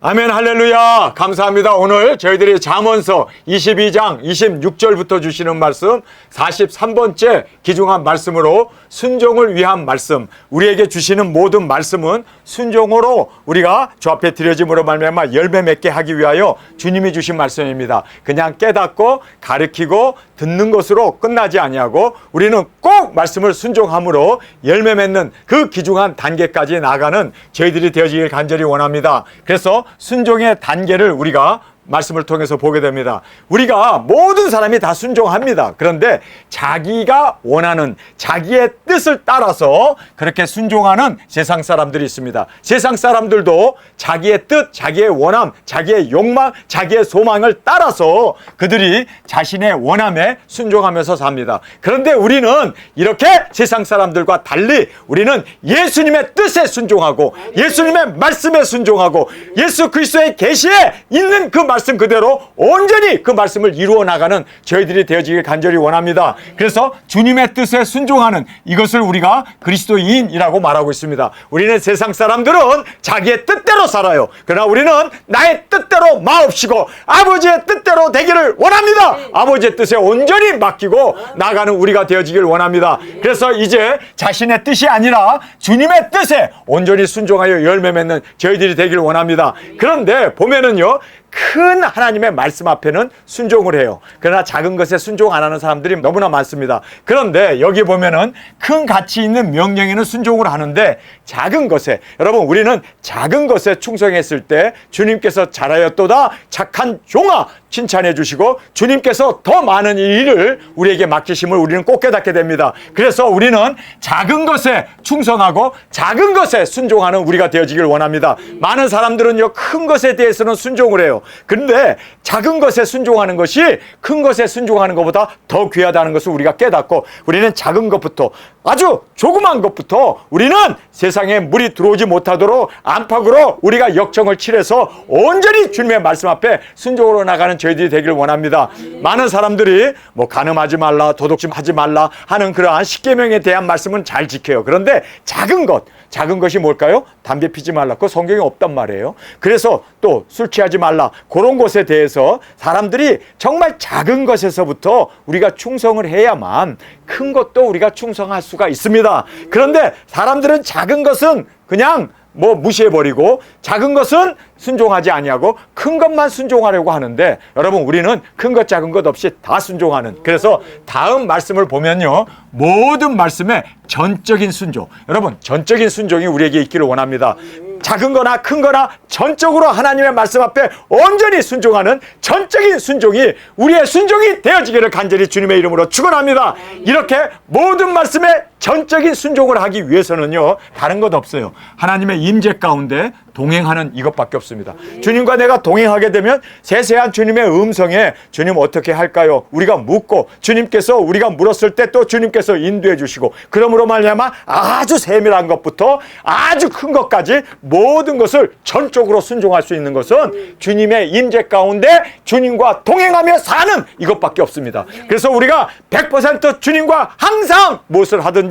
아멘, 할렐루야. 감사합니다. 오늘 저희들이 잠언서 22장 26절부터 주시는 말씀 43번째 귀중한 말씀으로 순종을 위한 말씀, 우리에게 주시는 모든 말씀은 순종으로 우리가 주 앞에 드려짐으로 말미암아 열매 맺게 하기 위하여 주님이 주신 말씀입니다. 그냥 깨닫고 가르치고 듣는 것으로 끝나지 아니하고 우리는 꼭 말씀을 순종함으로 열매 맺는 그 귀중한 단계까지 나가는 저희들이 되어지길 간절히 원합니다. 그래서 순종의 단계를 우리가 말씀을 통해서 보게 됩니다. 우리가 모든 사람이 다 순종합니다. 그런데 자기가 원하는 자기의 뜻을 따라서 그렇게 순종하는 세상 사람들이 있습니다. 세상 사람들도 자기의 뜻, 자기의 원함, 자기의 욕망, 자기의 소망을 따라서 그들이 자신의 원함에 순종하면서 삽니다. 그런데 우리는 이렇게 세상 사람들과 달리 우리는 예수님의 뜻에 순종하고 예수님의 말씀에 순종하고 예수 그리스도의 계시에 있는 그 말씀 그대로 온전히 그 말씀을 이루어 나가는 저희들이 되어지길 간절히 원합니다. 그래서 주님의 뜻에 순종하는 이것을 우리가 그리스도인이라고 말하고 있습니다. 우리는 세상 사람들은 자기의 뜻대로 살아요. 그러나 우리는 나의 뜻대로 마옵시고 아버지의 뜻대로 되기를 원합니다. 아버지의 뜻에 온전히 맡기고 나가는 우리가 되어지길 원합니다. 그래서 이제 자신의 뜻이 아니라 주님의 뜻에 온전히 순종하여 열매 맺는 저희들이 되기를 원합니다. 그런데 보면은요, 큰 하나님의 말씀 앞에는 순종을 해요. 그러나 작은 것에 순종 안 하는 사람들이 너무나 많습니다. 그런데 여기 보면은 큰 가치 있는 명령에는 순종을 하는데 작은 것에, 여러분 우리는 작은 것에 충성했을 때 주님께서 잘하였도다 착한 종아 칭찬해 주시고 주님께서 더 많은 일을 우리에게 맡기심을 우리는 꼭 깨닫게 됩니다. 그래서 우리는 작은 것에 충성하고 작은 것에 순종하는 우리가 되어지길 원합니다. 많은 사람들은요, 큰 것에 대해서는 순종을 해요. 그런데 작은 것에 순종하는 것이 큰 것에 순종하는 것보다 더 귀하다는 것을 우리가 깨닫고 우리는 작은 것부터, 아주 조그만 것부터 우리는 세상에 물이 들어오지 못하도록 안팎으로 우리가 역청을 칠해서 온전히 주님의 말씀 앞에 순종으로 나가는 저희들이 되기를 원합니다. 많은 사람들이 뭐 간음하지 말라, 도둑질 하지 말라 하는 그러한 십계명에 대한 말씀은 잘 지켜요. 그런데 작은 것이 뭘까요? 담배 피지 말라. 그거 성경에 없단 말이에요. 그래서 또 술 취하지 말라. 그런 것에 대해서 사람들이 정말 작은 것에서부터 우리가 충성을 해야만 큰 것도 우리가 충성할 수가 있습니다. 그런데 사람들은 작은 것은 그냥 무시해버리고 작은 것은 순종하지 아니하고 큰 것만 순종하려고 하는데, 여러분 우리는 큰 것 작은 것 없이 다 순종하는, 그래서 다음 말씀을 보면요, 모든 말씀에 전적인 순종, 여러분 전적인 순종이 우리에게 있기를 원합니다. 작은 거나 큰 거나 전적으로 하나님의 말씀 앞에 온전히 순종하는 전적인 순종이 우리의 순종이 되어지기를 간절히 주님의 이름으로 축원합니다. 이렇게 모든 말씀에 전적인 순종을 하기 위해서는요, 다른 것 없어요. 하나님의 임재 가운데 동행하는 이것밖에 없습니다. 주님과 내가 동행하게 되면 세세한 주님의 음성에 주님 어떻게 할까요? 우리가 묻고 주님께서 우리가 물었을 때 또 주님께서 인도해 주시고, 그러므로 말미암아 아주 세밀한 것부터 아주 큰 것까지 모든 것을 전적으로 순종할 수 있는 것은 주님의 임재 가운데 주님과 동행하며 사는 이것밖에 없습니다. 그래서 우리가 100% 주님과 항상 무엇을 하든지,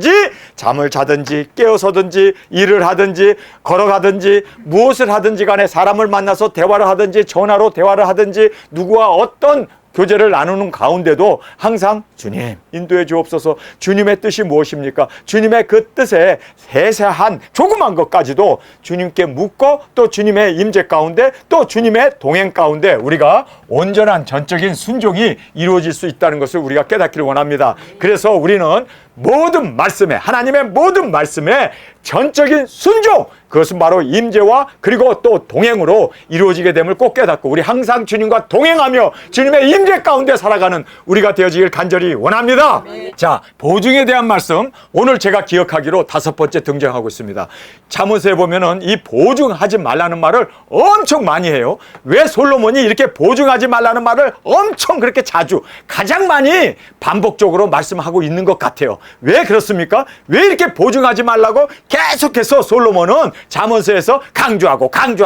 잠을 자든지 깨어서든지 일을 하든지 걸어가든지 무엇을 하든지 간에 사람을 만나서 대화를 하든지 전화로 대화를 하든지 누구와 어떤 교제를 나누는 가운데도 항상 주님 인도해 주옵소서, 주님의 뜻이 무엇입니까? 주님의 그 뜻에 세세한 조그만 것까지도 주님께 묻고 또 주님의 임재 가운데 또 주님의 동행 가운데 우리가 온전한 전적인 순종이 이루어질 수 있다는 것을 우리가 깨닫기를 원합니다. 그래서 우리는 모든 말씀에, 하나님의 모든 말씀에 전적인 순종, 그것은 바로 임재와 그리고 또 동행으로 이루어지게 됨을 꼭 깨닫고 우리 항상 주님과 동행하며 주님의 임재 가운데 살아가는 우리가 되어지길 간절히 원합니다. 자, 보증에 대한 말씀 오늘 제가 기억하기로 5번째 등장하고 있습니다. 잠언서에 보면은 이 보증하지 말라는 말을 엄청 많이 해요. 왜 솔로몬이 이렇게 보증하지 말라는 말을 엄청 그렇게 자주 가장 많이 반복적으로 말씀하고 있는 것 같아요. 왜 그렇습니까? 왜 이렇게 보증하지 말라고 계속해서 솔로몬은 잠언서에서 강조하는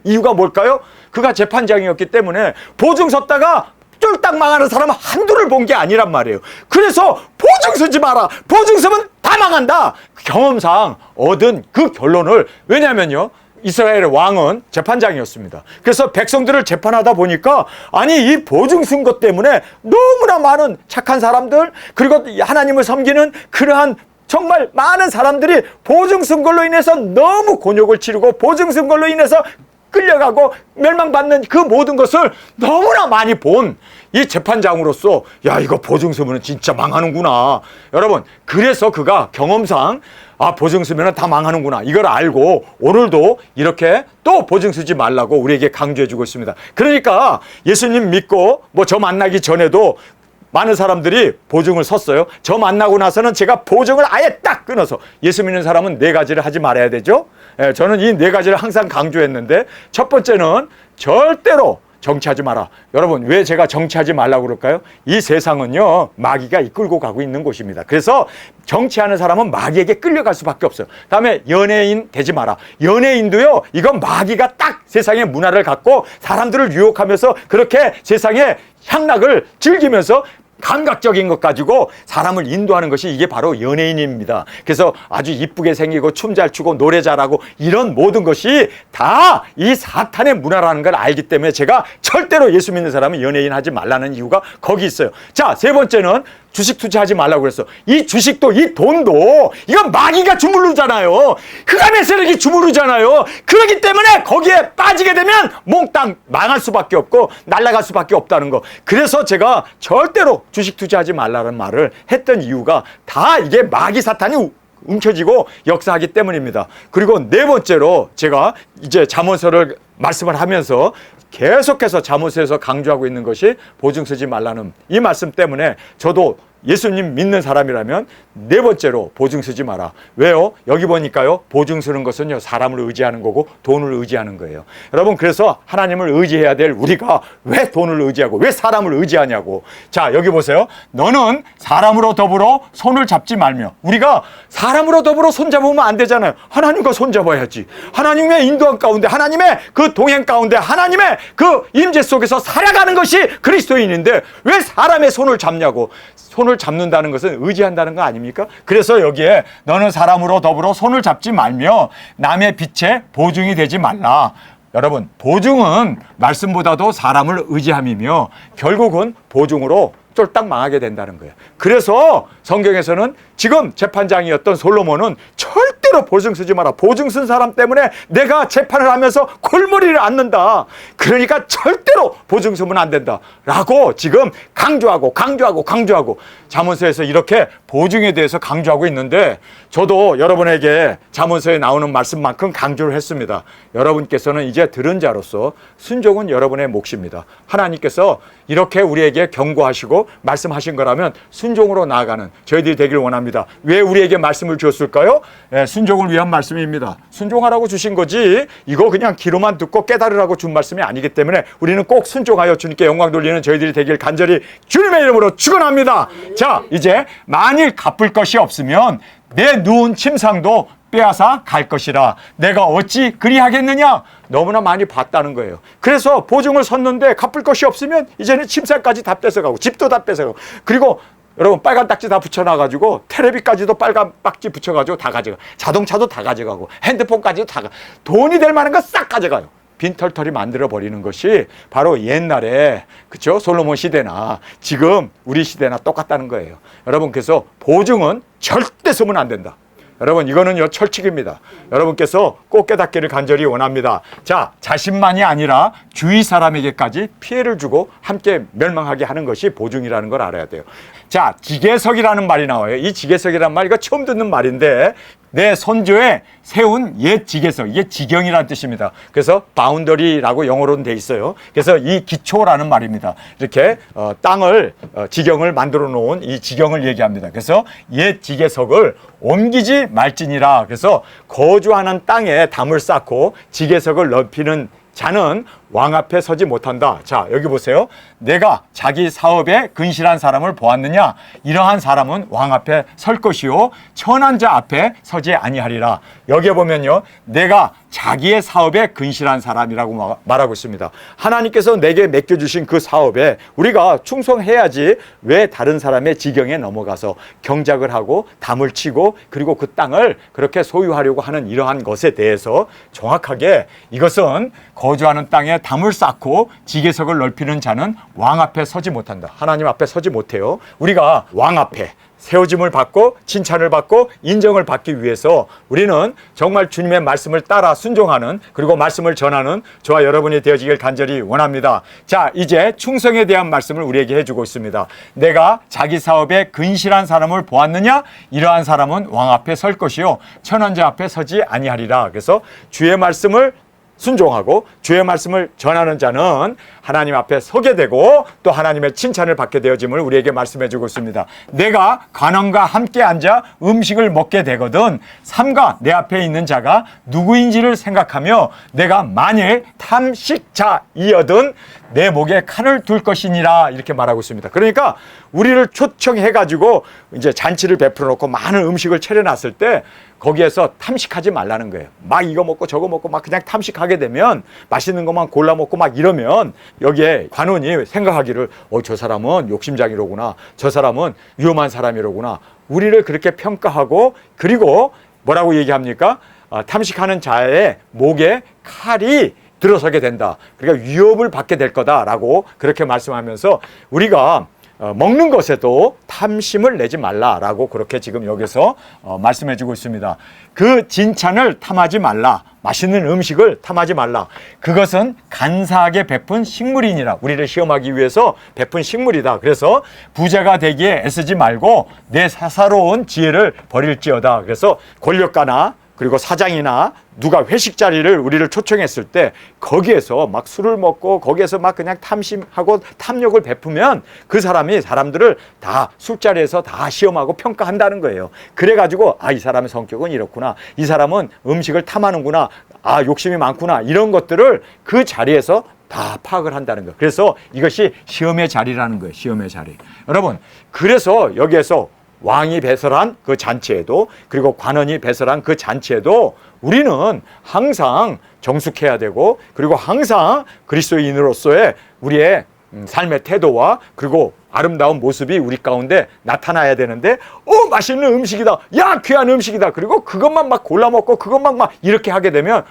이유가 뭘까요? 그가 재판장이었기 때문에 보증 섰다가 쫄딱 망하는 사람은 한두를 본 게 아니란 말이에요. 그래서 보증 서지 마라. 보증 서면 다 망한다. 경험상 얻은 그 결론을, 왜냐면요, 이스라엘의 왕은 재판장이었습니다. 그래서 백성들을 재판하다 보니까 아니 이 보증선 것 때문에 너무나 많은 착한 사람들 그리고 하나님을 섬기는 그러한 정말 많은 사람들이 보증선 걸로 인해서 너무 곤욕을 치르고 보증선 걸로 인해서 끌려가고 멸망받는 그 모든 것을 너무나 많이 본 이 재판장으로서 야 이거 보증 서면은 진짜 망하는구나. 여러분 그래서 그가 경험상 아 보증 서면은 다 망하는구나 이걸 알고 오늘도 이렇게 또 보증 서지 말라고 우리에게 강조해 주고 있습니다. 그러니까 예수님 믿고 뭐 저 만나기 전에도 많은 사람들이 보증을 섰어요. 저 만나고 나서는 제가 보증을 아예 딱 끊어서 예수 믿는 사람은 네 가지를 하지 말아야 되죠. 저는 이 네 가지를 항상 강조했는데 첫 번째는 절대로 정치하지 마라. 여러분 왜 제가 정치하지 말라고 그럴까요? 이 세상은요 마귀가 이끌고 가고 있는 곳입니다. 그래서 정치하는 사람은 마귀에게 끌려갈 수밖에 없어요. 다음에 연예인 되지 마라. 연예인도요 이건 마귀가 딱 세상의 문화를 갖고 사람들을 유혹하면서 그렇게 세상의 향락을 즐기면서 감각적인 것 가지고 사람을 인도하는 것이 이게 바로 연예인입니다. 그래서 아주 이쁘게 생기고 춤 잘 추고 노래 잘하고 이런 모든 것이 다 이 사탄의 문화라는 걸 알기 때문에 제가 절대로 예수 믿는 사람은 연예인 하지 말라는 이유가 거기 있어요. 자, 세 번째는 주식 투자하지 말라고 그랬어. 이 주식도 이 돈도 이건 마귀가 주무르잖아요. 흑암의 세력이 주무르잖아요. 그렇기 때문에 거기에 빠지게 되면 몽땅 망할 수밖에 없고 날아갈 수밖에 없다는 거. 그래서 제가 절대로 주식 투자하지 말라는 말을 했던 이유가 다 이게 마귀 사탄이 움켜쥐고 역사하기 때문입니다. 그리고 네 번째로 제가 이제 잠언서를 말씀을 하면서 계속해서 잠언서에서 강조하고 있는 것이 보증 서지 말라는 이 말씀 때문에 저도 예수님 믿는 사람이라면 네 번째로 보증 서지 마라. 왜요? 여기 보니까요 보증 서는 것은요 사람을 의지하는 거고 돈을 의지하는 거예요. 여러분 그래서 하나님을 의지해야 될 우리가 왜 돈을 의지하고 왜 사람을 의지하냐고. 자 여기 보세요. 너는 사람으로 더불어 손을 잡지 말며. 우리가 사람으로 더불어 손 잡으면 안 되잖아요. 하나님과 손 잡아야지. 하나님의 인도함 가운데 하나님의 그 동행 가운데 하나님의 그 임재 속에서 살아가는 것이 그리스도인인데 왜 사람의 손을 잡냐고. 손을 잡는다는 것은 의지한다는 거 아닙니까? 그래서 여기에 너는 사람으로 더불어 손을 잡지 말며 남의 빛에 보증이 되지 말라. 여러분 보증은 말씀보다도 사람을 의지함이며 결국은 보증으로 쫄딱 망하게 된다는 거예요. 그래서 성경에서는 지금 재판장이었던 솔로몬은 절대로 보증 쓰지 마라. 보증 쓴 사람 때문에 내가 재판을 하면서 골머리를 앓는다. 그러니까 절대로 보증 쓰면 안 된다 라고 지금 강조하고 잠언서에서 이렇게 보증에 대해서 강조하고 있는데 저도 여러분에게 잠언서에 나오는 말씀만큼 강조를 했습니다. 여러분께서는 이제 들은 자로서 순종은 여러분의 몫입니다. 하나님께서 이렇게 우리에게 경고하시고 말씀하신 거라면 순종으로 나아가는 저희들이 되길 원합니다. 왜 우리에게 말씀을 주었을까요? 순종을 위한 말씀입니다. 순종하라고 주신 거지 이거 그냥 귀로만 듣고 깨달으라고 준 말씀이 아니기 때문에 우리는 꼭 순종하여 주님께 영광 돌리는 저희들이 되길 간절히 주님의 이름으로 축원합니다. 자 이제 만일 갚을 것이 없으면 내 누운 침상도 빼앗아 갈 것이라 내가 어찌 그리하겠느냐. 너무나 많이 봤다는 거예요. 그래서 보증을 섰는데 갚을 것이 없으면 이제는 침상까지 다 뺏어가고 집도 다 뺏어가고 그리고 여러분 빨간 딱지 다 붙여놔가지고 테레비까지도 빨간 딱지 붙여가지고 다 가져가. 자동차도 다 가져가고 핸드폰까지도 다 돈이 될 만한 거 싹 가져가요. 빈털털이 만들어버리는 것이 바로 옛날에 그쵸 솔로몬 시대나 지금 우리 시대나 똑같다는 거예요. 여러분 그래서 보증은 절대 쓰면 안 된다. 여러분 이거는요 철칙입니다. 여러분께서 꼭 깨닫기를 간절히 원합니다. 자 자신만이 아니라 주위 사람에게까지 피해를 주고 함께 멸망하게 하는 것이 보증이라는 걸 알아야 돼요. 자 지계석이라는 말이 나와요. 이 지계석이라는 말 이거 처음 듣는 말인데 내 손조에 세운 옛 지계석 이게 지경이라는 뜻입니다. 그래서 바운더리라고 영어로는 돼 있어요. 그래서 이 기초라는 말입니다. 이렇게 땅을 지경을 만들어 놓은 이 지경을 얘기합니다. 그래서 옛 지계석을 옮기지 말지니라. 그래서 거주하는 땅에 담을 쌓고 지계석을 넓히는 자는 왕 앞에 서지 못한다. 자 여기 보세요. 내가 자기 사업에 근실한 사람을 보았느냐. 이러한 사람은 왕 앞에 설 것이요 천한 자 앞에 서지 아니하리라. 여기에 보면요 내가 자기의 사업에 근실한 사람이라고 말하고 있습니다. 하나님께서 내게 맡겨주신 그 사업에 우리가 충성해야지 왜 다른 사람의 지경에 넘어가서 경작을 하고 담을 치고 그리고 그 땅을 그렇게 소유하려고 하는 이러한 것에 대해서 정확하게 이것은 거주하는 땅에 담을 쌓고 지계석을 넓히는 자는 왕 앞에 서지 못한다. 하나님 앞에 서지 못해요. 우리가 왕 앞에 세워짐을 받고 칭찬을 받고 인정을 받기 위해서 우리는 정말 주님의 말씀을 따라 순종하는 그리고 말씀을 전하는 저와 여러분이 되어지길 간절히 원합니다. 자, 이제 충성에 대한 말씀을 우리에게 해주고 있습니다. 내가 자기 사업에 근실한 사람을 보았느냐? 이러한 사람은 왕 앞에 설 것이요 천원자 앞에 서지 아니하리라. 그래서 주의 말씀을 순종하고 주의 말씀을 전하는 자는 하나님 앞에 서게 되고 또 하나님의 칭찬을 받게 되어짐을 우리에게 말씀해 주고 있습니다. 내가 관원과 함께 앉아 음식을 먹게 되거든 삼가 내 앞에 있는 자가 누구인지를 생각하며 내가 만일 탐식자이어든 내 목에 칼을 둘 것이니라 이렇게 말하고 있습니다. 그러니까 우리를 초청해 가지고 이제 잔치를 베풀어 놓고 많은 음식을 차려놨을 때 거기에서 탐식하지 말라는 거예요. 막 이거 먹고 저거 먹고 막 그냥 탐식하게 되면 맛있는 것만 골라 먹고 막 이러면 여기에 관원이 생각하기를 저 사람은 욕심장이로구나. 저 사람은 위험한 사람이로구나. 우리를 그렇게 평가하고 그리고 뭐라고 얘기합니까? 탐식하는 자의 목에 칼이 들어서게 된다. 그러니까 위협을 받게 될 거다라고 그렇게 말씀하면서 우리가 먹는 것에도 탐심을 내지 말라라고 그렇게 지금 여기서 말씀해 주고 있습니다. 그 진찬을 탐하지 말라. 맛있는 음식을 탐하지 말라. 그것은 간사하게 베푼 식물이니라. 우리를 시험하기 위해서 베푼 식물이다. 그래서 부자가 되기에 애쓰지 말고 내 사사로운 지혜를 버릴지어다. 그래서 권력가나 그리고 사장이나 누가 회식 자리를 우리를 초청했을 때 거기에서 막 술을 먹고 거기에서 막 그냥 탐심하고 탐욕을 베푸면 그 사람이 사람들을 다 술자리에서 다 시험하고 평가한다는 거예요. 그래가지고 이 사람의 성격은 이렇구나. 이 사람은 음식을 탐하는구나. 욕심이 많구나. 이런 것들을 그 자리에서 다 파악을 한다는 거예요. 그래서 이것이 시험의 자리라는 거예요. 시험의 자리. 여러분, 그래서 여기에서 왕이 배설한 그 잔치에도 그리고 관원이 배설한 그 잔치에도 우리는 항상 정숙해야 되고 그리고 항상 그리스도인으로서의 우리의 삶의 태도와 그리고 아름다운 모습이 우리 가운데 나타나야 되는데 맛있는 음식이다. 야, 귀한 음식이다. 그리고 그것만 막 골라 먹고 그것만 막 이렇게 하게 되면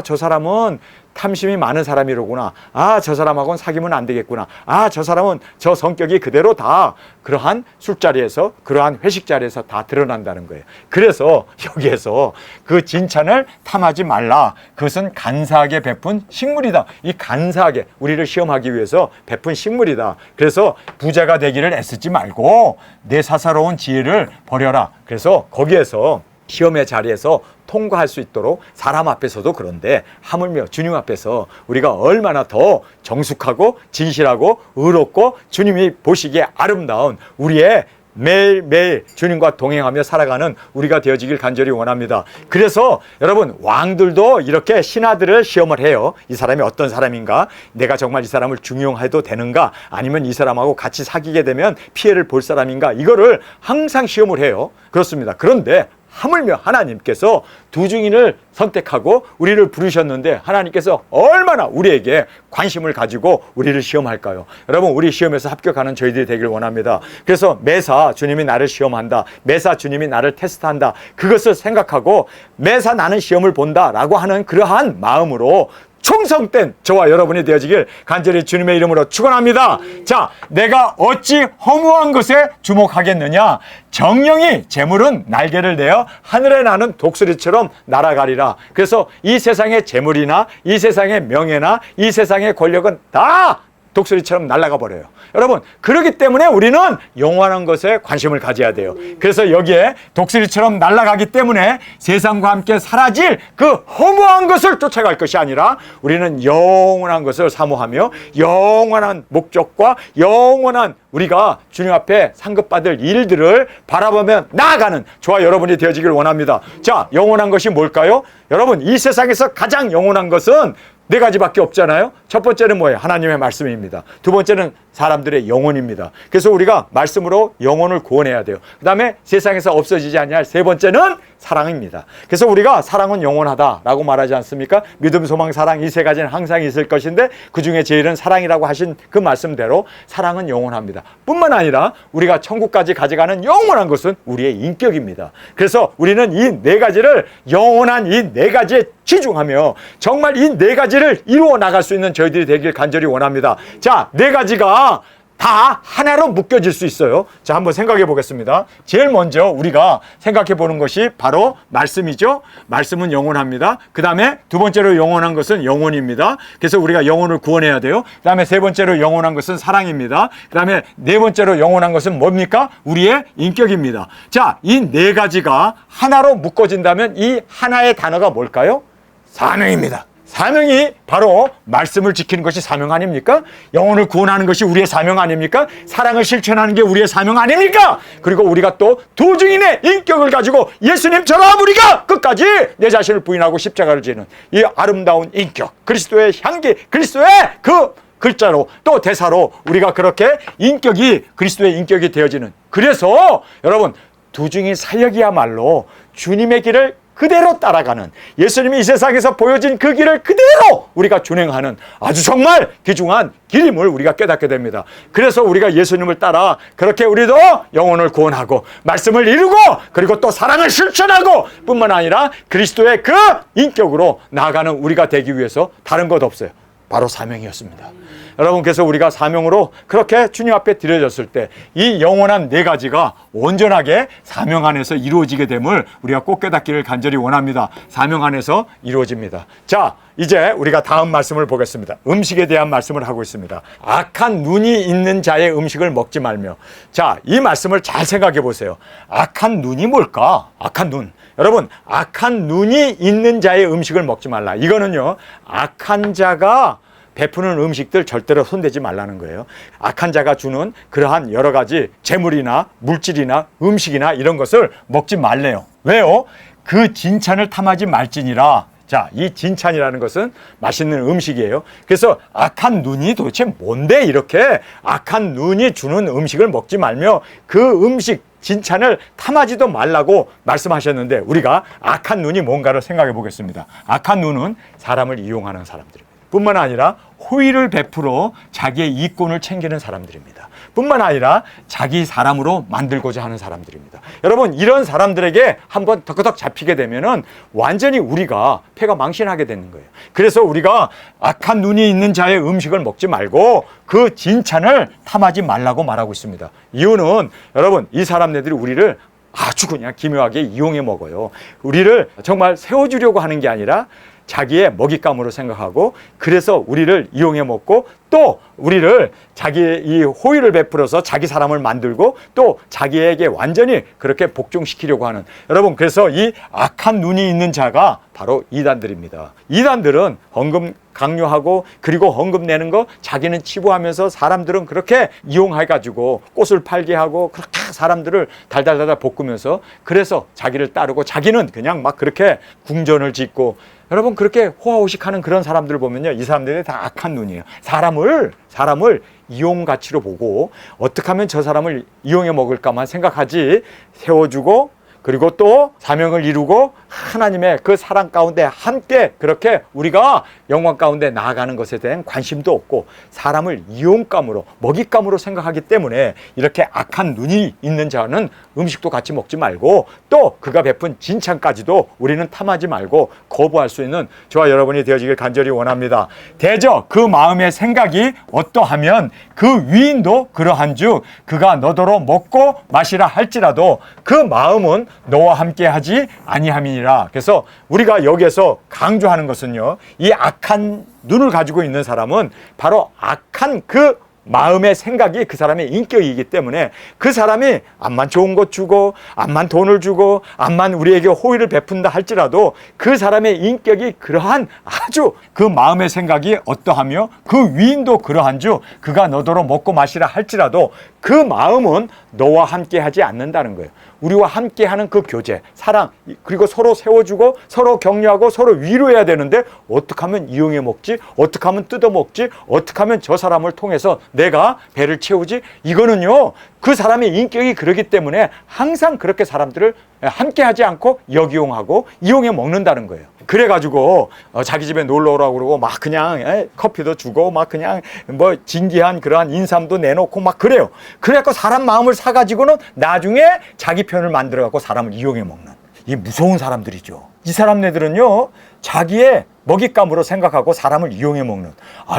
저 사람은 탐심이 많은 사람이로구나. 저 사람하고는 사귀면 안 되겠구나. 저 사람은 저 성격이 그대로 다 그러한 술자리에서 그러한 회식 자리에서 다 드러난다는 거예요. 그래서 여기에서 그 진찬을 탐하지 말라. 그것은 간사하게 베푼 식물이다. 이 간사하게 우리를 시험하기 위해서 베푼 식물이다. 그래서 부자가 되기를 애쓰지 말고 내 사사로운 지혜를 버려라. 그래서 거기에서 시험의 자리에서 통과할 수 있도록 사람 앞에서도 그런데 하물며 주님 앞에서 우리가 얼마나 더 정숙하고 진실하고 의롭고 주님이 보시기에 아름다운 우리의 매일매일 주님과 동행하며 살아가는 우리가 되어지길 간절히 원합니다. 그래서 여러분 왕들도 이렇게 신하들을 시험을 해요. 이 사람이 어떤 사람인가? 내가 정말 이 사람을 중용해도 되는가? 아니면 이 사람하고 같이 사귀게 되면 피해를 볼 사람인가? 이거를 항상 시험을 해요. 그렇습니다. 그런데 하물며 하나님께서 두 증인을 선택하고 우리를 부르셨는데 하나님께서 얼마나 우리에게 관심을 가지고 우리를 시험할까요? 여러분, 우리 시험에서 합격하는 저희들이 되길 원합니다. 그래서 매사 주님이 나를 시험한다. 매사 주님이 나를 테스트한다. 그것을 생각하고 매사 나는 시험을 본다라고 하는 그러한 마음으로 충성된 저와 여러분이 되어지길 간절히 주님의 이름으로 축원합니다. 자, 내가 어찌 허무한 것에 주목하겠느냐? 정령이 재물은 날개를 내어 하늘에 나는 독수리처럼 날아가리라. 그래서 이 세상의 재물이나 이 세상의 명예나 이 세상의 권력은 다 독수리처럼 날아가 버려요. 여러분, 그렇기 때문에 우리는 영원한 것에 관심을 가져야 돼요. 그래서 여기에 독수리처럼 날아가기 때문에 세상과 함께 사라질 그 허무한 것을 쫓아갈 것이 아니라 우리는 영원한 것을 사모하며 영원한 목적과 영원한 우리가 주님 앞에 상급받을 일들을 바라보며 나아가는 저와 여러분이 되어지길 원합니다. 자, 영원한 것이 뭘까요? 여러분, 이 세상에서 가장 영원한 것은 네 가지밖에 없잖아요. 첫 번째는 뭐예요? 하나님의 말씀입니다. 두 번째는 사람들의 영혼입니다. 그래서 우리가 말씀으로 영혼을 구원해야 돼요. 그 다음에 세상에서 없어지지 않냐 세 번째는 사랑입니다. 그래서 우리가 사랑은 영원하다라고 말하지 않습니까? 믿음, 소망, 사랑 이 세 가지는 항상 있을 것인데 그중에 제일은 사랑이라고 하신 그 말씀대로 사랑은 영원합니다. 뿐만 아니라 우리가 천국까지 가져가는 영원한 것은 우리의 인격입니다. 그래서 우리는 이 네 가지를 영원한 이 네 가지에 치중하며 정말 이 네 가지를 이루어 나갈 수 있는 저희들이 되길 간절히 원합니다. 자, 네 가지가 다 하나로 묶여질 수 있어요. 자, 한번 생각해 보겠습니다. 제일 먼저 우리가 생각해 보는 것이 바로 말씀이죠. 말씀은 영원합니다. 그 다음에 두 번째로 영원한 것은 영혼입니다. 그래서 우리가 영혼을 구원해야 돼요. 그 다음에 세 번째로 영원한 것은 사랑입니다. 그 다음에 네 번째로 영원한 것은 뭡니까? 우리의 인격입니다. 자, 이 네 가지가 하나로 묶어진다면 이 하나의 단어가 뭘까요? 사명입니다. 사명이 바로 말씀을 지키는 것이 사명 아닙니까? 영혼을 구원하는 것이 우리의 사명 아닙니까? 사랑을 실천하는 게 우리의 사명 아닙니까? 그리고 우리가 또 두 증인의 인격을 가지고 예수님처럼 우리가 끝까지 내 자신을 부인하고 십자가를 지는 이 아름다운 인격, 그리스도의 향기, 그리스도의 그 글자로 또 대사로 우리가 그렇게 인격이 그리스도의 인격이 되어지는, 그래서 여러분 두 증인 사역이야말로 주님의 길을 그대로 따라가는, 예수님이 이 세상에서 보여진 그 길을 그대로 우리가 준행하는 아주 정말 귀중한 길임을 우리가 깨닫게 됩니다. 그래서 우리가 예수님을 따라 그렇게 우리도 영혼을 구원하고 말씀을 이루고 그리고 또 사랑을 실천하고 뿐만 아니라 그리스도의 그 인격으로 나아가는 우리가 되기 위해서 다른 것 없어요. 바로 사명이었습니다. 여러분, 그래서 우리가 사명으로 그렇게 주님 앞에 드려졌을 때 이 영원한 네 가지가 온전하게 사명 안에서 이루어지게 됨을 우리가 꼭 깨닫기를 간절히 원합니다. 사명 안에서 이루어집니다. 자, 이제 우리가 다음 말씀을 보겠습니다. 음식에 대한 말씀을 하고 있습니다. 악한 눈이 있는 자의 음식을 먹지 말며. 자, 이 말씀을 잘 생각해 보세요. 악한 눈이 뭘까? 악한 눈. 여러분, 악한 눈이 있는 자의 음식을 먹지 말라. 이거는요, 악한 자가 베푸는 음식들 절대로 손대지 말라는 거예요. 악한 자가 주는 그러한 여러 가지 재물이나 물질이나 음식이나 이런 것을 먹지 말래요. 왜요? 그 진찬을 탐하지 말지니라. 자, 이 진찬이라는 것은 맛있는 음식이에요. 그래서 악한 눈이 도대체 뭔데 이렇게 악한 눈이 주는 음식을 먹지 말며 그 음식 진찬을 탐하지도 말라고 말씀하셨는데, 우리가 악한 눈이 뭔가를 생각해 보겠습니다. 악한 눈은 사람을 이용하는 사람들입니다. 뿐만 아니라 호의를 베풀어 자기의 이권을 챙기는 사람들입니다. 뿐만 아니라 자기 사람으로 만들고자 하는 사람들입니다. 여러분, 이런 사람들에게 한번 덕덕 잡히게 되면은 완전히 우리가 패가 망신하게 되는 거예요. 그래서 우리가 악한 눈이 있는 자의 음식을 먹지 말고 그 진찬을 탐하지 말라고 말하고 있습니다. 이유는 여러분, 이 사람들이 우리를 아주 그냥 기묘하게 이용해 먹어요. 우리를 정말 세워주려고 하는 게 아니라 자기의 먹잇감으로 생각하고, 그래서 우리를 이용해 먹고 또 우리를 자기의 이 호의를 베풀어서 자기 사람을 만들고 또 자기에게 완전히 그렇게 복종시키려고 하는, 여러분, 그래서 이 악한 눈이 있는 자가 바로 이단들입니다. 이단들은 헌금 강요하고 그리고 헌금 내는 거 자기는 치부하면서 사람들은 그렇게 이용해가지고 꽃을 팔게 하고 그렇게 사람들을 달달달달 볶으면서, 그래서 자기를 따르고 자기는 그냥 막 그렇게 궁전을 짓고, 여러분 그렇게 호화호식하는 그런 사람들을 보면요, 이 사람들이 다 악한 눈이에요. 사람을 이용 가치로 보고 어떻게 하면 저 사람을 이용해 먹을까만 생각하지, 세워주고 그리고 또 사명을 이루고 하나님의 그 사랑 가운데 함께 그렇게 우리가 영광 가운데 나아가는 것에 대한 관심도 없고 사람을 이용감으로 먹잇감으로 생각하기 때문에 이렇게 악한 눈이 있는 자는 음식도 같이 먹지 말고 또 그가 베푼 진찬까지도 우리는 탐하지 말고 거부할 수 있는 저와 여러분이 되어지길 간절히 원합니다. 대저 그 마음의 생각이 어떠하면 그 위인도 그러한즉 그가 너더러 먹고 마시라 할지라도 그 마음은 너와 함께 하지 아니함이니라. 그래서 우리가 여기에서 강조하는 것은요, 이 악한 눈을 가지고 있는 사람은 바로 악한 그 마음의 생각이 그 사람의 인격이기 때문에 그 사람이 암만 좋은 것 주고 암만 돈을 주고 암만 우리에게 호의를 베푼다 할지라도 그 사람의 인격이 그러한 아주 그 마음의 생각이 어떠하며 그 위인도 그러한즉 그가 너더러 먹고 마시라 할지라도 그 마음은 너와 함께 하지 않는다는 거예요. 우리와 함께하는 그 교제, 사랑, 그리고 서로 세워주고 서로 격려하고 서로 위로해야 되는데 어떻게 하면 이용해 먹지? 어떻게 하면 뜯어 먹지? 어떻게 하면 저 사람을 통해서 내가 배를 채우지? 이거는요, 그 사람의 인격이 그러기 때문에 항상 그렇게 사람들을 함께하지 않고 역이용하고 이용해 먹는다는 거예요. 그래가지고 자기 집에 놀러 오라고 그러고 막 그냥 커피도 주고 막 그냥 뭐 진기한 그러한 인삼도 내놓고 막 그래요. 그래갖고 사람 마음을 사가지고는 나중에 자기 편을 만들어갖고 사람을 이용해 먹는 이 무서운 사람들이죠. 이 사람네들은요, 자기의 먹잇감으로 생각하고 사람을 이용해 먹는,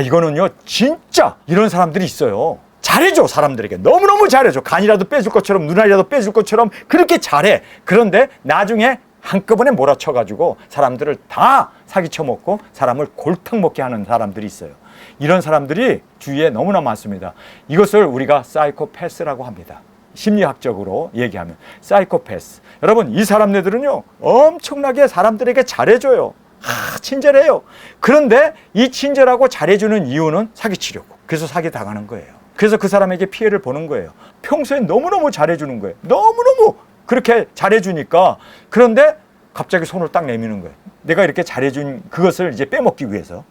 이거는요 진짜 이런 사람들이 있어요. 잘해줘. 사람들에게 너무너무 잘해줘. 간이라도 빼줄 것처럼 눈알이라도 빼줄 것처럼 그렇게 잘해. 그런데 나중에 한꺼번에 몰아쳐가지고 사람들을 다 사기쳐 먹고 사람을 골탕 먹게 하는 사람들이 있어요. 이런 사람들이 주위에 너무나 많습니다. 이것을 우리가 사이코패스라고 합니다. 심리학적으로 얘기하면 사이코패스. 여러분, 이 사람네들은요 엄청나게 사람들에게 잘해줘요. 친절해요. 그런데 이 친절하고 잘해주는 이유는 사기치려고. 그래서 사기 당하는 거예요. 그래서 그 사람에게 피해를 보는 거예요. 평소에 너무너무 잘해주는 거예요. 너무너무 그렇게 잘해주니까. 그런데 갑자기 손을 딱 내미는 거예요. 내가 이렇게 잘해준 그것을 이제 빼먹기 위해서.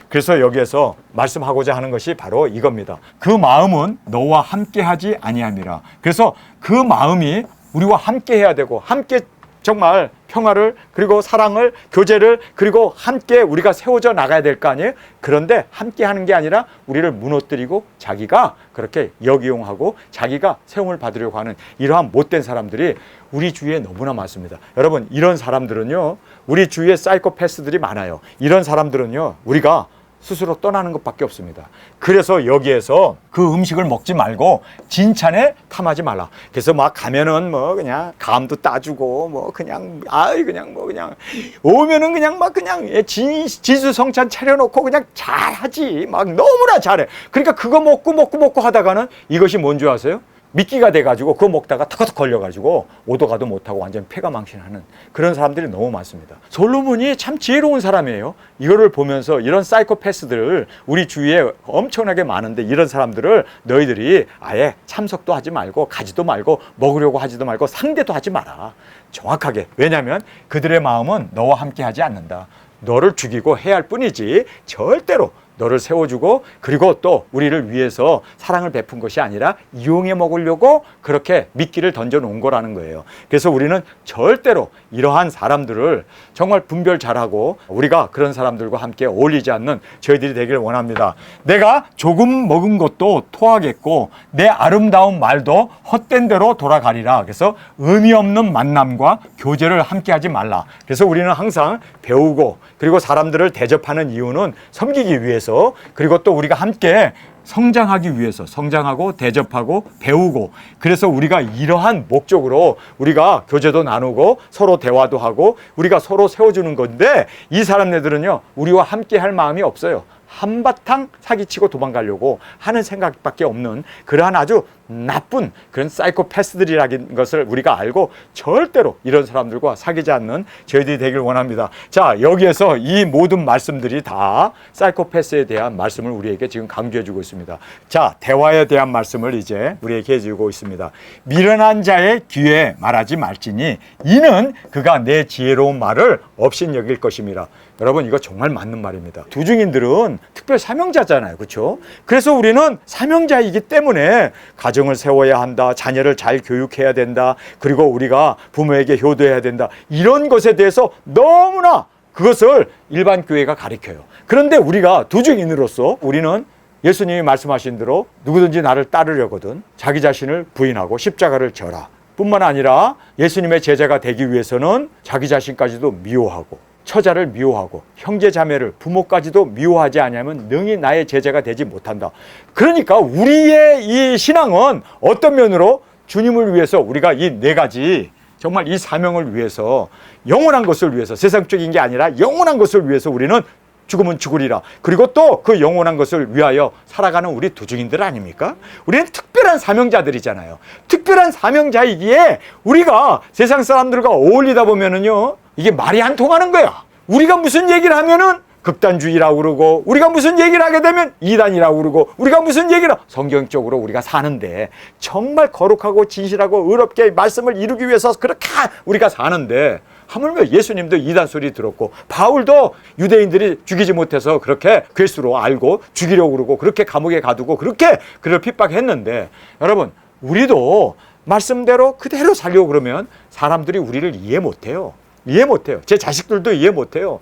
그래서 여기에서 말씀하고자 하는 것이 바로 이겁니다. 그 마음은 너와 함께하지 아니함이라. 그래서 그 마음이 우리와 함께해야 되고, 함께 정말 평화를, 그리고 사랑을, 교제를, 그리고 함께 우리가 세워져 나가야 될 거 아니에요? 그런데 함께 하는 게 아니라 우리를 무너뜨리고 자기가 그렇게 역이용하고 자기가 세움을 받으려고 하는 이러한 못된 사람들이 우리 주위에 너무나 많습니다. 여러분, 이런 사람들은요, 우리 주위에 사이코패스들이 많아요. 이런 사람들은요, 우리가 스스로 떠나는 것밖에 없습니다. 그래서 여기에서 그 음식을 먹지 말고 진찬에 탐하지 말라. 그래서 막 가면은 뭐 그냥 감도 따주고 뭐 그냥 그냥 뭐 그냥 오면은 그냥 막 그냥 진수성찬 차려놓고 그냥 잘하지. 막 너무나 잘해. 그러니까 그거 먹고 하다가는 이것이 뭔지 아세요? 미끼가 돼가지고 그거 먹다가 턱턱 걸려가지고 오도 가도 못하고 완전 폐가망신하는 그런 사람들이 너무 많습니다. 솔로몬이 참 지혜로운 사람이에요. 이거를 보면서 이런 사이코패스들을 우리 주위에 엄청나게 많은데, 이런 사람들을 너희들이 아예 참석도 하지 말고 가지도 말고 먹으려고 하지도 말고 상대도 하지 마라. 정확하게. 왜냐하면 그들의 마음은 너와 함께 하지 않는다. 너를 죽이고 해야 할 뿐이지 절대로 너를 세워주고, 그리고 또 우리를 위해서 사랑을 베푼 것이 아니라 이용해 먹으려고 그렇게 미끼를 던져 놓은 거라는 거예요. 그래서 우리는 절대로 이러한 사람들을 정말 분별 잘하고 우리가 그런 사람들과 함께 어울리지 않는 저희들이 되기를 원합니다. 내가 조금 먹은 것도 토하겠고 내 아름다운 말도 헛된 대로 돌아가리라. 그래서 의미 없는 만남과 교제를 함께 하지 말라. 그래서 우리는 항상 배우고, 그리고 사람들을 대접하는 이유는 섬기기 위해서, 그리고 또 우리가 함께 성장하기 위해서, 성장하고 대접하고 배우고, 그래서 우리가 이러한 목적으로 우리가 교제도 나누고 서로 대화도 하고 우리가 서로 세워주는 건데, 이 사람네들은요 우리와 함께 할 마음이 없어요. 한바탕 사기치고 도망가려고 하는 생각밖에 없는 그러한 아주 나쁜 그런 사이코패스들이라는 것을 우리가 알고 절대로 이런 사람들과 사귀지 않는 저희들이 되길 원합니다. 자, 여기에서 이 모든 말씀들이 다 사이코패스에 대한 말씀을 우리에게 지금 강조해주고 있습니다. 자, 대화에 대한 말씀을 이제 우리에게 해주고 있습니다. 미련한 자의 귀에 말하지 말지니 이는 그가 내 지혜로운 말을 업신 여길 것임이라. 여러분, 이거 정말 맞는 말입니다. 두중인들은 특별 사명자잖아요. 그렇죠? 그래서 우리는 사명자이기 때문에 가정을 세워야 한다, 자녀를 잘 교육해야 된다, 그리고 우리가 부모에게 효도해야 된다, 이런 것에 대해서 너무나 그것을 일반 교회가 가르쳐요. 그런데 우리가 두중인으로서 우리는 예수님이 말씀하신 대로 누구든지 나를 따르려거든 자기 자신을 부인하고 십자가를 져라. 뿐만 아니라 예수님의 제자가 되기 위해서는 자기 자신까지도 미워하고 처자를 미워하고 형제 자매를 부모까지도 미워하지 않으면 능히 나의 제자가 되지 못한다. 그러니까 우리의 이 신앙은 어떤 면으로 주님을 위해서 우리가 이 네 가지 정말 이 사명을 위해서, 영원한 것을 위해서, 세상적인 게 아니라 영원한 것을 위해서 우리는 죽으면 죽으리라. 그리고 또 그 영원한 것을 위하여 살아가는 우리 두중인들 아닙니까? 우리는 특별한 사명자들이잖아요. 특별한 사명자이기에 우리가 세상 사람들과 어울리다 보면은요 이게 말이 안 통하는 거야. 우리가 무슨 얘기를 하면은 극단주의라고 그러고, 우리가 무슨 얘기를 하게 되면 이단이라고 그러고, 우리가 무슨 얘기를 성경적으로 우리가 사는데, 정말 거룩하고 진실하고 의롭게 말씀을 이루기 위해서 그렇게 우리가 사는데, 하물며 예수님도 이단 소리 들었고, 바울도 유대인들이 죽이지 못해서 그렇게 괴수로 알고 죽이려고 그러고, 그렇게 감옥에 가두고 그렇게 그를 핍박했는데, 여러분, 우리도 말씀대로 그대로 살려고 그러면 사람들이 우리를 이해 못해요. 이해 못해요. 제 자식들도 이해 못해요.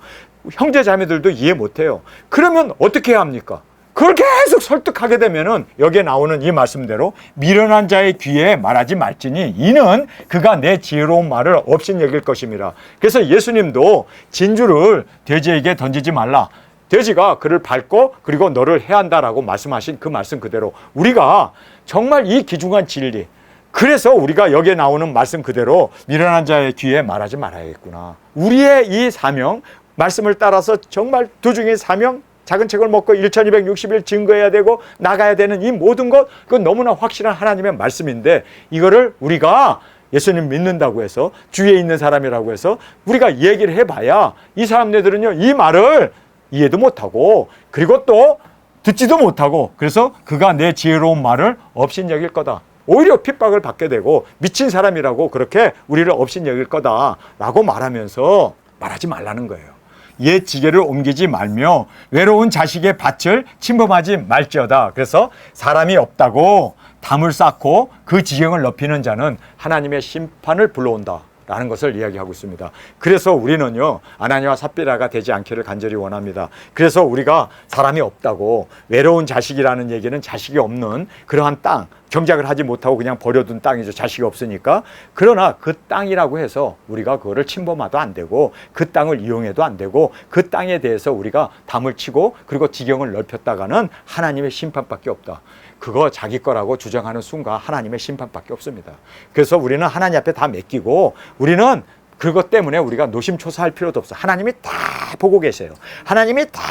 형제 자매들도 이해 못해요. 그러면 어떻게 해야 합니까? 그걸 계속 설득하게 되면은 여기에 나오는 이 말씀대로 미련한 자의 귀에 말하지 말지니 이는 그가 내 지혜로운 말을 없인 여길 것임이라. 그래서 예수님도 진주를 돼지에게 던지지 말라. 돼지가 그를 밟고 그리고 너를 해한다라고 말씀하신 그 말씀 그대로 우리가 정말 이 귀중한 진리, 그래서 우리가 여기에 나오는 말씀 그대로 미련한 자의 귀에 말하지 말아야겠구나. 우리의 이 사명, 말씀을 따라서 정말 도중의 사명, 작은 책을 먹고 1260일 증거해야 되고 나가야 되는 이 모든 것, 그건 너무나 확실한 하나님의 말씀인데, 이거를 우리가 예수님 믿는다고 해서, 주위에 있는 사람이라고 해서 우리가 얘기를 해봐야 이 사람네들은요, 이 말을 이해도 못하고 그리고 또 듣지도 못하고, 그래서 그가 내 지혜로운 말을 업신여길 거다, 오히려 핍박을 받게 되고 미친 사람이라고 그렇게 우리를 업신여길 거다라고 말하면서 말하지 말라는 거예요. 옛 지게를 옮기지 말며 외로운 자식의 밭을 침범하지 말지어다. 그래서 사람이 없다고 담을 쌓고 그 지경을 넓히는 자는 하나님의 심판을 불러온다 라는 것을 이야기하고 있습니다. 그래서 우리는요, 아나니와 삽비라가 되지 않기를 간절히 원합니다. 그래서 우리가 사람이 없다고, 외로운 자식이라는 얘기는 자식이 없는 그러한 땅, 경작을 하지 못하고 그냥 버려둔 땅이죠. 자식이 없으니까. 그러나 그 땅이라고 해서 우리가 그거를 침범해도 안 되고, 그 땅을 이용해도 안 되고, 그 땅에 대해서 우리가 담을 치고 그리고 지경을 넓혔다가는 하나님의 심판밖에 없다. 그거 자기 거라고 주장하는 순간 하나님의 심판밖에 없습니다. 그래서 우리는 하나님 앞에 다 맡기고, 우리는 그것 때문에 우리가 노심초사할 필요도 없어. 하나님이 다 보고 계세요. 하나님이 다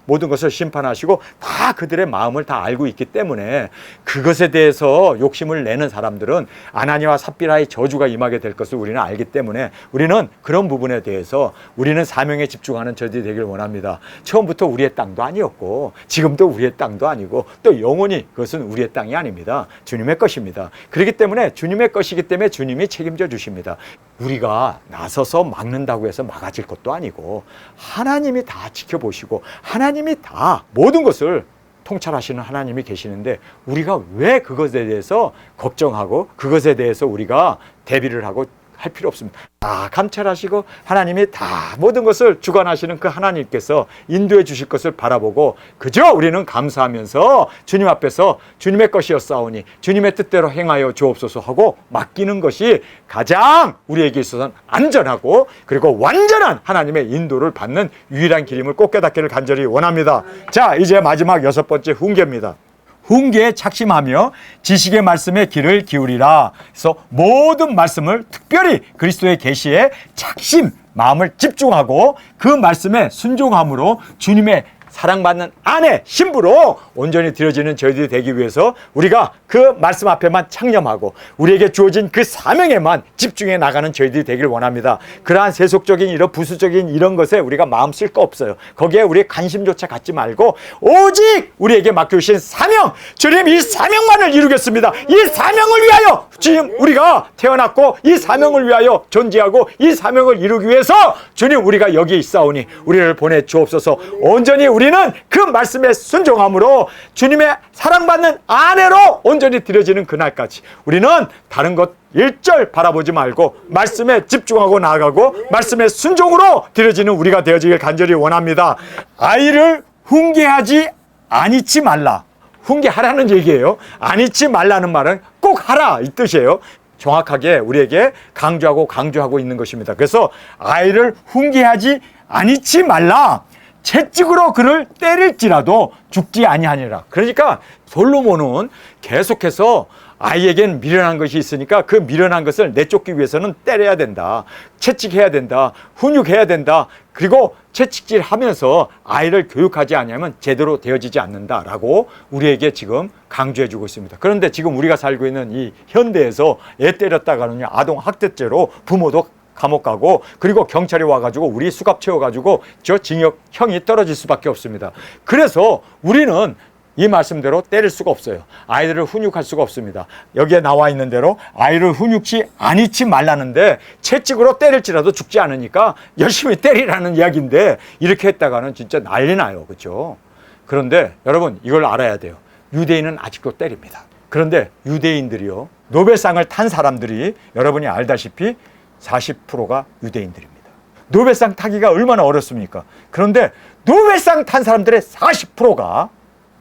모든 것을 심판하시고 다 그들의 마음을 다 알고 있기 때문에 그것에 대해서 욕심을 내는 사람들은 아나니와 삽비라의 저주가 임하게 될 것을 우리는 알기 때문에 우리는 그런 부분에 대해서 우리는 사명에 집중하는 저들이 되길 원합니다. 처음부터 우리의 땅도 아니었고 지금도 우리의 땅도 아니고 또 영원히 그것은 우리의 땅이 아닙니다. 주님의 것입니다. 그렇기 때문에 주님의 것이기 때문에 주님이 책임져 주십니다. 우리가 나서서 막는다고 해서 막아질 것도 아니고 하나님이 다 지켜보시고 하나님이 다 모든 것을 통찰하시는 하나님이 계시는데, 우리가 왜 그것에 대해서 걱정하고 그것에 대해서 우리가 대비를 하고 할 필요 없습니다. 다 감찰하시고 하나님이 다 모든 것을 주관하시는 그 하나님께서 인도해 주실 것을 바라보고 그저 우리는 감사하면서 주님 앞에서 주님의 것이었사오니 주님의 뜻대로 행하여 주옵소서 하고 맡기는 것이 가장 우리에게 있어서는 안전하고 그리고 완전한 하나님의 인도를 받는 유일한 길임을 꼭 깨닫기를 간절히 원합니다. 자, 이제 마지막 6번째 훈계입니다. 훈계에 착심하며 지식의 말씀에 귀를 기울이라. 그래서 모든 말씀을 특별히 그리스도의 계시에 착심, 마음을 집중하고 그 말씀에 순종함으로 주님의 사랑받는 아내, 신부로 온전히 드려지는 저희들이 되기 위해서 우리가 그 말씀 앞에만 창념하고 우리에게 주어진 그 사명에만 집중해 나가는 저희들이 되길 원합니다. 그러한 세속적인 이런 부수적인 이런 것에 우리가 마음 쓸 거 없어요. 거기에 우리 관심조차 갖지 말고 오직 우리에게 맡겨주신 사명, 주님 이 사명만을 이루겠습니다. 이 사명을 위하여 지금 우리가 태어났고 이 사명을 위하여 존재하고 이 사명을 이루기 위해서 주님 우리가 여기 있사오니 우리를 보내주옵소서. 온전히 우리는 그 말씀에 순종함으로 주님의 사랑받는 아내로 온전히 드려지는 그날까지 우리는 다른 것 일절 바라보지 말고 말씀에 집중하고 나아가고 말씀의 순종으로 드려지는 우리가 되어지길 간절히 원합니다. 아이를 훈계하지 아니치 말라. 훈계하라는 얘기예요. 아니치 말라는 말은 꼭 하라 이 뜻이에요. 정확하게 우리에게 강조하고 있는 것입니다. 그래서 아이를 훈계하지 아니치 말라. 채찍으로 그를 때릴지라도 죽지 아니하니라. 그러니까 솔로몬은 계속해서 아이에겐 미련한 것이 있으니까 그 미련한 것을 내쫓기 위해서는 때려야 된다, 채찍해야 된다, 훈육해야 된다, 그리고 채찍질하면서 아이를 교육하지 않으면 제대로 되어지지 않는다라고 우리에게 지금 강조해주고 있습니다. 그런데 지금 우리가 살고 있는 이 현대에서 애 때렸다가는요 아동 학대죄로 부모도 감옥 가고 그리고 경찰이 와가지고 우리 수갑 채워가지고 저 징역형이 떨어질 수밖에 없습니다. 그래서 우리는 이 말씀대로 때릴 수가 없어요. 아이들을 훈육할 수가 없습니다. 여기에 나와 있는 대로 아이를 훈육치 아니치 말라는데 채찍으로 때릴지라도 죽지 않으니까 열심히 때리라는 이야기인데 이렇게 했다가는 진짜 난리 나요. 그렇죠? 그런데 여러분 이걸 알아야 돼요. 유대인은 아직도 때립니다. 그런데 유대인들이요, 노벨상을 탄 사람들이 여러분이 알다시피 40%가 유대인들입니다. 노벨상 타기가 얼마나 어렵습니까? 그런데 노벨상 탄 사람들의 40%가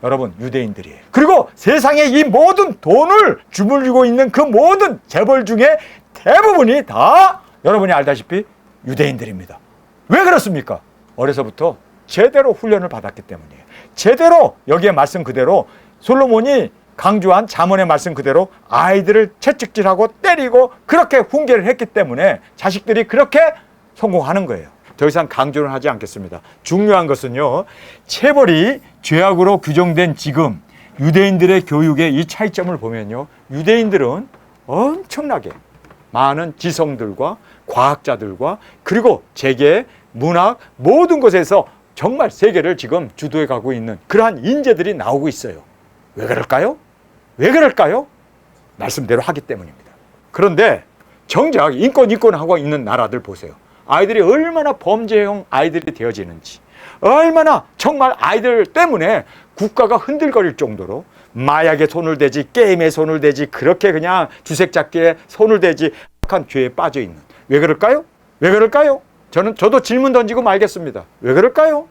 여러분 유대인들이에요. 그리고 세상에 이 모든 돈을 주물리고 있는 그 모든 재벌 중에 대부분이 다 여러분이 알다시피 유대인들입니다. 왜 그렇습니까? 어려서부터 제대로 훈련을 받았기 때문이에요. 제대로 여기에 말씀 그대로 솔로몬이 강조한 잠언의 말씀 그대로 아이들을 채찍질하고 때리고 그렇게 훈계를 했기 때문에 자식들이 그렇게 성공하는 거예요. 더 이상 강조는 하지 않겠습니다. 중요한 것은요, 체벌이 죄악으로 규정된 지금 유대인들의 교육의 이 차이점을 보면요, 유대인들은 엄청나게 많은 지성들과 과학자들과 그리고 재계, 문학 모든 것에서 정말 세계를 지금 주도해 가고 있는 그러한 인재들이 나오고 있어요. 왜 그럴까요? 왜 그럴까요? 말씀대로 하기 때문입니다. 그런데 정작 인권하고 있는 나라들 보세요. 아이들이 얼마나 범죄형 아이들이 되어지는지, 얼마나 정말 아이들 때문에 국가가 흔들거릴 정도로 마약에 손을 대지, 게임에 손을 대지, 그렇게 그냥 주색잡기에 손을 대지 한 죄에 빠져 있는. 왜 그럴까요? 왜 그럴까요? 저도 질문 던지고 말겠습니다. 왜 그럴까요?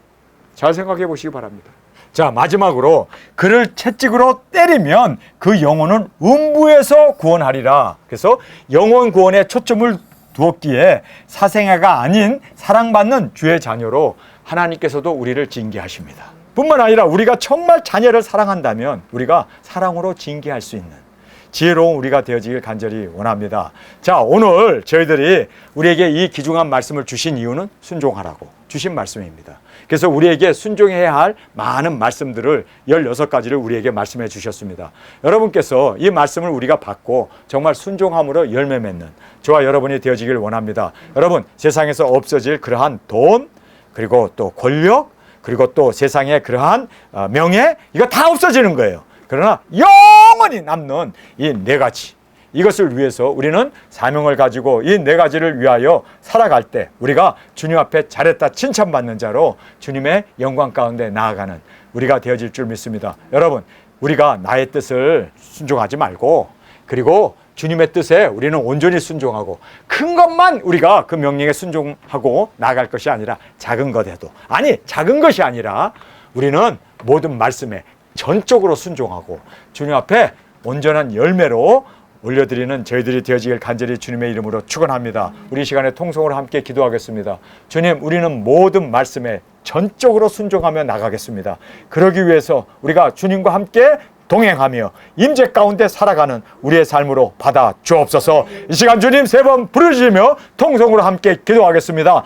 잘 생각해 보시기 바랍니다. 자, 마지막으로 그를 채찍으로 때리면 그 영혼은 음부에서 구원하리라. 그래서 영혼 구원에 초점을 두었기에 사생아가 아닌 사랑받는 주의 자녀로 하나님께서도 우리를 징계하십니다. 뿐만 아니라 우리가 정말 자녀를 사랑한다면 우리가 사랑으로 징계할 수 있는 지혜로운 우리가 되어지길 간절히 원합니다. 자, 오늘 저희들이 우리에게 이 귀중한 말씀을 주신 이유는 순종하라고 주신 말씀입니다. 그래서 우리에게 순종해야 할 많은 말씀들을 16가지를 우리에게 말씀해 주셨습니다. 여러분께서 이 말씀을 우리가 받고 정말 순종함으로 열매 맺는 저와 여러분이 되어지길 원합니다. 여러분, 세상에서 없어질 그러한 돈, 그리고 또 권력, 그리고 또 세상의 그러한 명예, 이거 다 없어지는 거예요. 그러나 영원히 남는 이 4가지, 이것을 위해서 우리는 사명을 가지고 이 4가지를 위하여 살아갈 때 우리가 주님 앞에 잘했다 칭찬받는 자로 주님의 영광 가운데 나아가는 우리가 되어질 줄 믿습니다. 여러분, 우리가 나의 뜻을 순종하지 말고 그리고 주님의 뜻에 우리는 온전히 순종하고 큰 것만 우리가 그 명령에 순종하고 나아갈 것이 아니라 작은 것에도, 아니 작은 것이 아니라 우리는 모든 말씀에 전적으로 순종하고 주님 앞에 온전한 열매로 올려드리는 저희들이 되어지길 간절히 주님의 이름으로 축원합니다. 우리 시간에 통성으로 함께 기도하겠습니다. 주님, 우리는 모든 말씀에 전적으로 순종하며 나가겠습니다. 그러기 위해서 우리가 주님과 함께 동행하며 임재 가운데 살아가는 우리의 삶으로 받아 주옵소서. 이 시간 주님 3번 부르시며 통성으로 함께 기도하겠습니다.